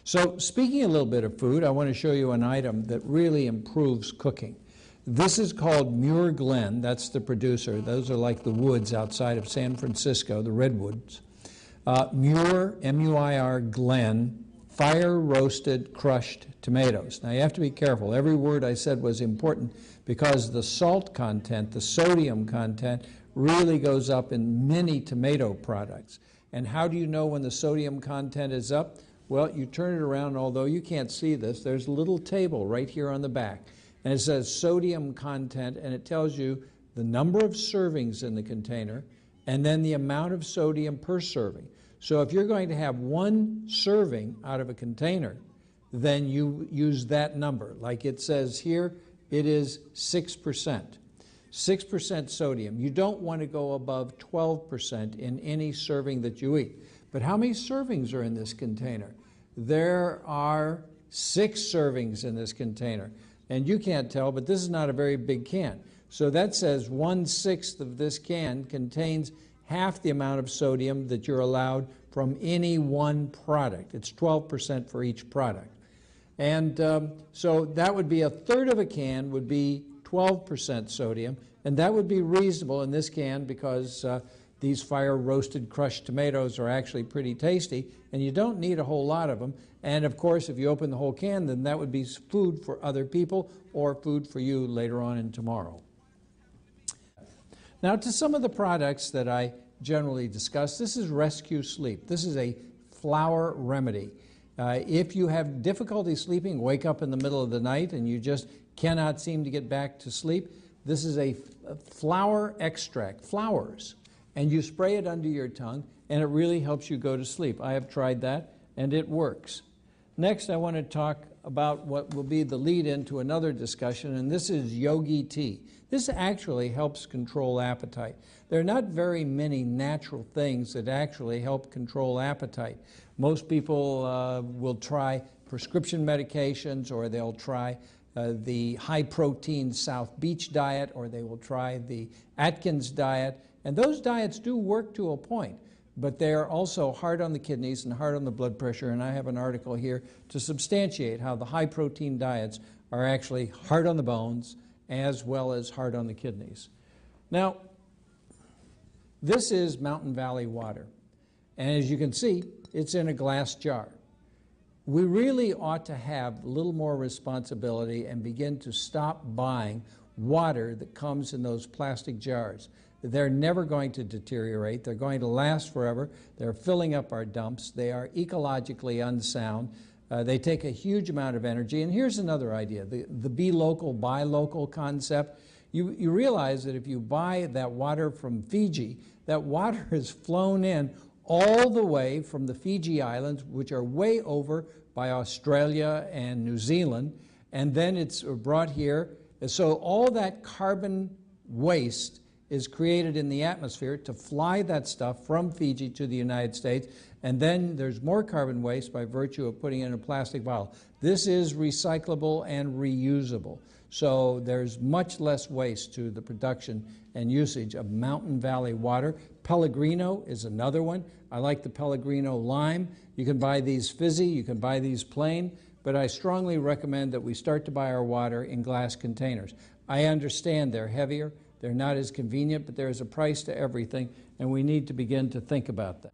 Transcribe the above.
So speaking a little bit of food, I want to show you an item that really improves cooking. This is called Muir Glen. That's the producer. Those are like the woods outside of San Francisco, the redwoods. Muir, M-U-I-R, Glen, fire-roasted crushed tomatoes. Now you have to be careful. Every word I said was important because the salt content, the sodium content, really goes up in many tomato products. And how do you know when the sodium content is up? Well, you turn it around, although you can't see this, there's a little table right here on the back. And it says sodium content, and it tells you the number of servings in the container and then the amount of sodium per serving. So if you're going to have one serving out of a container, then you use that number. Like it says here, it is 6%. 6% sodium. You don't want to go above 12% in any serving that you eat. But how many servings are in this container? There are 6 servings in this container. And you can't tell, but this is not a very big can. So that says 1/6 of this can contains half the amount of sodium that you're allowed from any one product. It's 12% for each product. And so that would be 1/3 of a can would be 12% sodium, and that would be reasonable in this can because these fire-roasted crushed tomatoes are actually pretty tasty, and you don't need a whole lot of them. And of course, if you open the whole can, then that would be food for other people or food for you later on and tomorrow. Now to some of the products that I generally discuss, this is Rescue Sleep. This is a flour remedy. If you have difficulty sleeping, wake up in the middle of the night and you just cannot seem to get back to sleep, this is a flour extract, flowers, and you spray it under your tongue and it really helps you go to sleep. I have tried that and it works. Next, I want to talk about what will be the lead into another discussion, and this is yogi tea. This actually helps control appetite. There are not very many natural things that actually help control appetite. Most people will try prescription medications, or they'll try the high-protein South Beach diet, or they will try the Atkins diet, and those diets do work to a point. But they are also hard on the kidneys and hard on the blood pressure, and I have an article here to substantiate how the high-protein diets are actually hard on the bones as well as hard on the kidneys. Now, this is Mountain Valley water, and as you can see, it's in a glass jar. We really ought to have a little more responsibility and begin to stop buying water that comes in those plastic jars. They're never going to deteriorate. They're going to last forever. They're filling up our dumps. They are ecologically unsound. They take a huge amount of energy. And here's another idea, the be local, buy local concept. You realize that if you buy that water from Fiji, that water is flown in all the way from the Fiji Islands, which are way over by Australia and New Zealand, and then it's brought here. So all that carbon waste is created in the atmosphere to fly that stuff from Fiji to the United States, and then there's more carbon waste by virtue of putting it in a plastic bottle. This is recyclable and reusable, so there's much less waste to the production and usage of Mountain Valley water. Pellegrino is another one. I like the Pellegrino lime. You can buy these fizzy, you can buy these plain, but I strongly recommend that we start to buy our water in glass containers. I understand they're heavier, they're not as convenient, but there is a price to everything, and we need to begin to think about that.